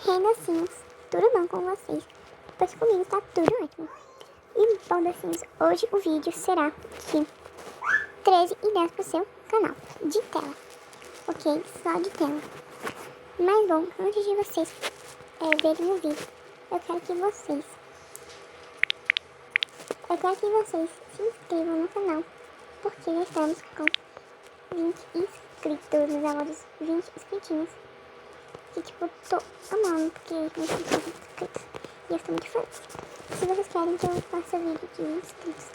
Renacinhos, tudo bom com vocês? Pois comigo tá tudo ótimo. E bom, docinhos, hoje o vídeo será de 13 ideias pro seu canal de tela, ok? Só de tela. Mas bom, antes de vocês verem o vídeo, eu quero que vocês se inscrevam no canal, porque já estamos com 20 inscritos, meus amores, 20 inscritinhos. Que tipo, tô amando, porque meus inscritos. E eu estou muito feliz. Se vocês querem que eu faça vídeo de inscritos,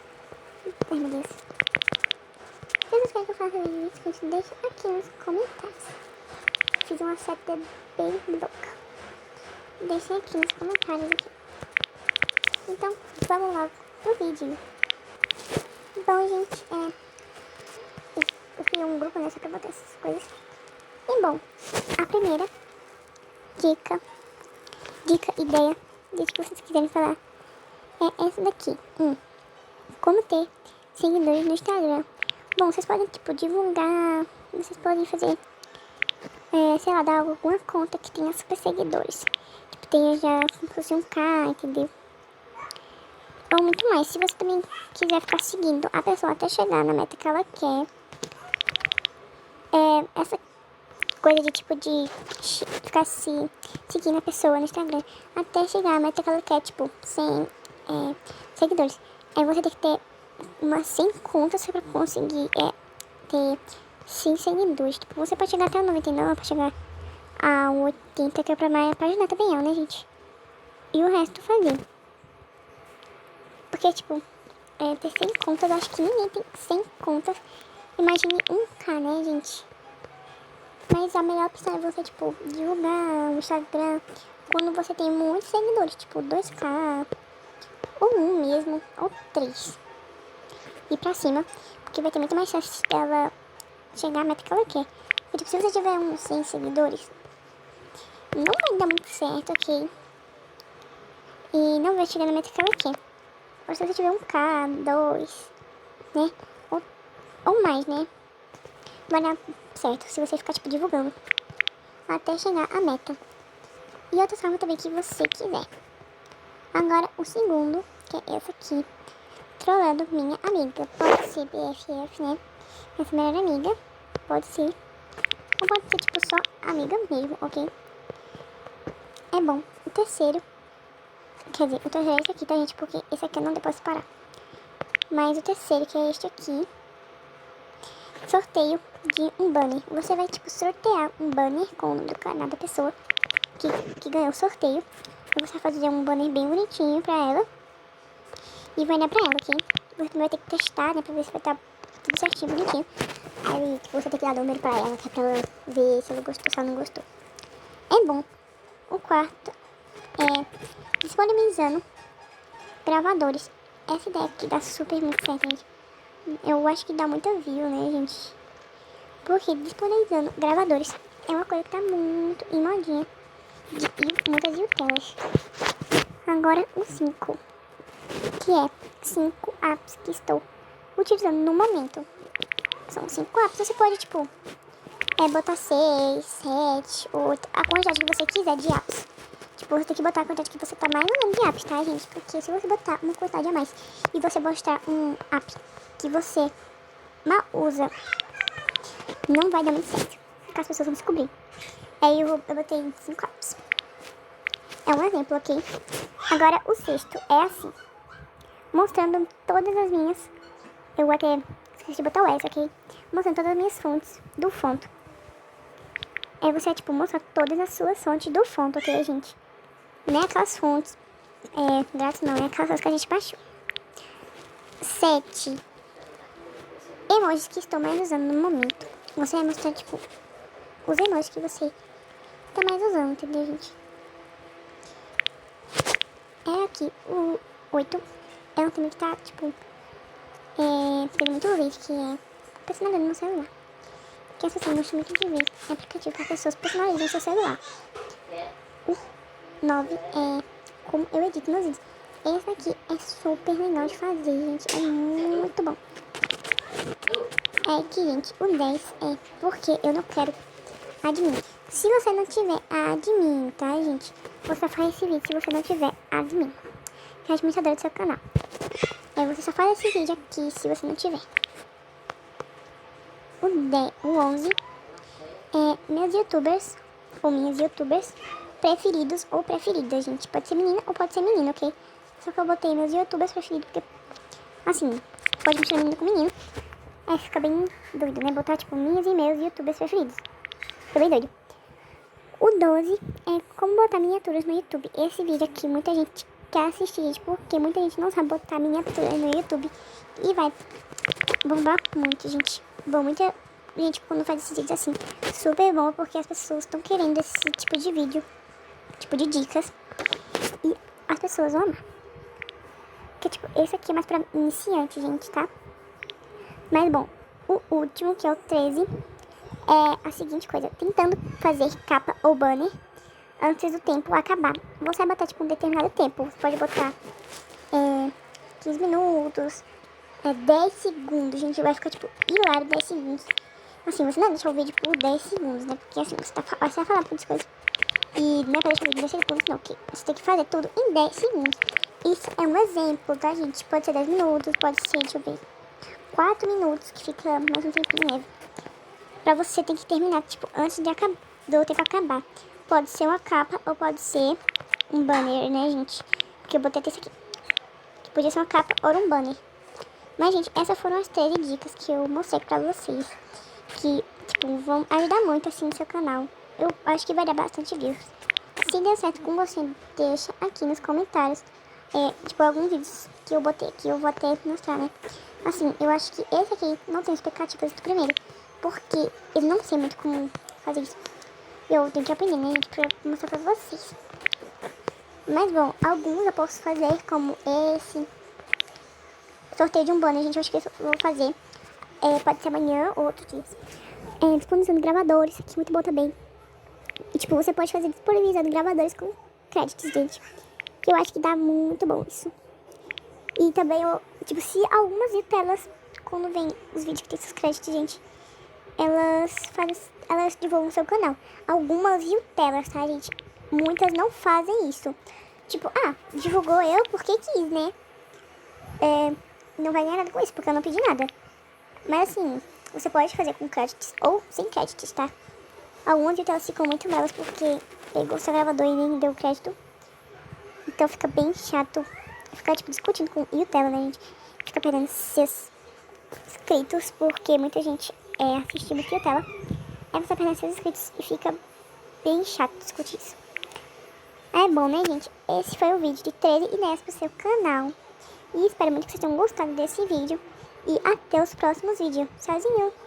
ai meu Deus. Se vocês querem que eu faça vídeo de inscritos, deixe aqui nos comentários. Fiz uma seta bem louca. Deixem aqui nos comentários aqui. Então, vamos logo pro vídeo. Bom, gente, eu criei um grupo, né, só pra botar essas coisas. E bom, a primeira dica, ideia, deixa que vocês quiserem falar, é essa daqui. Como ter seguidores no Instagram. Bom, vocês podem, tipo, divulgar, vocês podem fazer, sei lá, dar alguma conta que tenha super seguidores. Tipo, tenha já como se fosse 1K, entendeu? Ou muito mais. Se você também quiser ficar seguindo a pessoa até chegar na meta que ela quer, essa coisa de tipo de ficar seguindo a pessoa no Instagram até chegar à meta que ela quer, tipo 100 seguidores. Aí você tem que ter umas 100 contas pra conseguir ter 100 seguidores. Tipo, você pode chegar até 99, pode chegar a 80, que é pra ajudar também ela, né, gente? E o resto fazer. Porque, tipo, ter 100 contas, eu acho que ninguém tem 100 contas. Imagine 1K, né, gente? Mas a melhor opção é você, tipo, divulgar o Instagram quando você tem muitos seguidores, tipo 2K, ou 1 mesmo, ou 3. E pra cima, porque vai ter muito mais chance dela chegar à meta que ela quer. Porque, tipo, se você tiver uns 100 seguidores, não vai dar muito certo, ok? E não vai chegar na meta que ela quer. Ou se você tiver 1K, 2, né? Ou mais, né? Vai dar certo se você ficar, tipo, divulgando até chegar à meta. E outra forma também que você quiser. Agora, o segundo, que é essa aqui, trollando minha amiga. Pode ser BFF, né? Essa melhor amiga. Pode ser. Ou pode ser, tipo, só amiga mesmo, ok? É bom. O terceiro, quer dizer, o terceiro é esse aqui, tá, gente? Porque esse aqui eu não posso parar. Mas o terceiro, que é este aqui, sorteio de um banner. Você vai, tipo, sortear um banner com o nome do canal da pessoa que ganhou o sorteio. E você vai fazer um banner bem bonitinho pra ela. E vai dar pra ela, ok? Você também vai ter que testar, né? Pra ver se vai estar tudo certinho, bonitinho. Aí, tipo, você tem que dar o número pra ela, que é pra ela ver se ela gostou, se ela não gostou. É bom. O quarto é disponibilizando gravadores. Essa ideia aqui dá super muito certo, gente. Eu acho que dá muita view, né, gente? Porque disponibilizando gravadores é uma coisa que tá muito em modinha. E muitas youtuberas. Agora o 5. Que é 5 apps que estou utilizando no momento. São 5 apps. Você pode, tipo, botar 6, 7, 8, a quantidade que você quiser de apps. Tipo, você tem que botar a quantidade que você tá mais ou menos de apps, tá, gente? Porque se você botar uma quantidade a mais e você mostrar um app que você mal usa, não vai dar muito certo. Porque as pessoas vão descobrir. Aí eu botei 5 apps. É um exemplo, ok? Agora o sexto é assim. Mostrando todas as minhas. Eu até esqueci de botar o S, ok? Mostrando todas as minhas fontes do fonto. Você, tipo, mostrar todas as suas fontes do fonto, ok, gente? Não é aquelas fontes grátis, não. É aquelas fontes que a gente baixou. 7 emojis que estou mais usando no momento. Você vai mostrar, tipo, os emojis que você tá mais usando, entendeu, gente? Aqui o 8. É um tema que tá, tipo, ficando muito vídeo, que é personalizando no celular. Que as pessoas gostam muito de ver aplicativo que as pessoas personalizam seu celular. O 9 é como eu edito meus vídeos. Esse aqui é super legal de fazer, gente. É muito bom. Aqui, gente, o 10 é porque eu não quero admin. Se você não tiver admin, tá, gente? Você só faz esse vídeo se você não tiver admin, que é administrador do seu canal. Aí você só faz esse vídeo aqui se você não tiver. O 11 é meus youtubers, ou minhas youtubers preferidos ou preferidas, gente. Pode ser menina ou pode ser menino, ok? Só que eu botei meus youtubers preferidos porque, assim, pode misturar menino com menino. É, fica bem doido, né? Botar, tipo, minhas e meus youtubers preferidos. Fica bem doido. O 12 é como botar miniaturas no YouTube. Esse vídeo aqui muita gente quer assistir, gente, porque muita gente não sabe botar miniaturas no YouTube. E vai bombar muito, gente. Bom, muita gente quando faz esses vídeos assim, super bom, porque as pessoas estão querendo esse tipo de vídeo, tipo de dicas. E as pessoas vão amar. Porque, tipo, esse aqui é mais pra iniciante, gente, tá? Mas, bom, o último, que é o 13, é a seguinte coisa. Tentando fazer capa ou banner antes do tempo acabar. Você vai botar, tipo, um determinado tempo. Você pode botar 15 minutos, 10 segundos. Gente, vai ficar, tipo, hilário 10 segundos. Assim, você não deixa o vídeo por 10 segundos, né? Porque, assim, você vai falar muitas coisas. E não é pra deixar o vídeo 10 segundos, não. Que você tem que fazer tudo em 10 segundos. Isso é um exemplo, tá, gente? Pode ser 10 minutos, pode ser, deixa eu ver, 4 minutos, que fica mais um tempinho leve. Pra você tem que terminar, tipo, antes do tempo acabar. Pode ser uma capa ou pode ser um banner, né, gente? Porque eu botei esse aqui. Que podia ser uma capa ou um banner. Mas, gente, essas foram as 13 dicas que eu mostrei pra vocês. Que, tipo, vão ajudar muito, assim, no seu canal. Eu acho que vai dar bastante views. Se deu certo com você, deixa aqui nos comentários. Tipo, alguns vídeos que eu botei aqui, eu vou até mostrar, né? Assim, eu acho que esse aqui não tem expectativas do primeiro. Porque eu não sei muito como fazer isso. Eu tenho que aprender, né, gente, pra mostrar pra vocês. Mas, bom, alguns eu posso fazer, como esse. Sorteio de um banner, gente, eu acho que eu vou fazer. Pode ser amanhã ou outro dia. Disponibilizando gravadores, isso aqui é muito bom também. E, tipo, você pode fazer disponibilizando gravadores com créditos, gente. Que eu acho que dá muito bom isso. E também, tipo, se algumas telas, quando vem os vídeos que tem esses créditos, gente, elas divulgam o seu canal. Algumas telas, tá, gente? Muitas não fazem isso. Tipo, divulgou eu porque quis, né? Não vai ganhar nada com isso, porque eu não pedi nada. Mas assim, você pode fazer com créditos ou sem créditos, tá? Algumas telas ficam muito belas porque pegou seu gravador e nem deu crédito. Então fica bem chato ficar, tipo, discutindo com Tela, né, gente? Fica perdendo seus inscritos porque muita gente assistindo Tela. Aí você perde seus inscritos e fica bem chato discutir isso. É bom, né, gente? Esse foi o vídeo de 13 ideias pro seu canal. E espero muito que vocês tenham gostado desse vídeo. E até os próximos vídeos. Tchauzinho!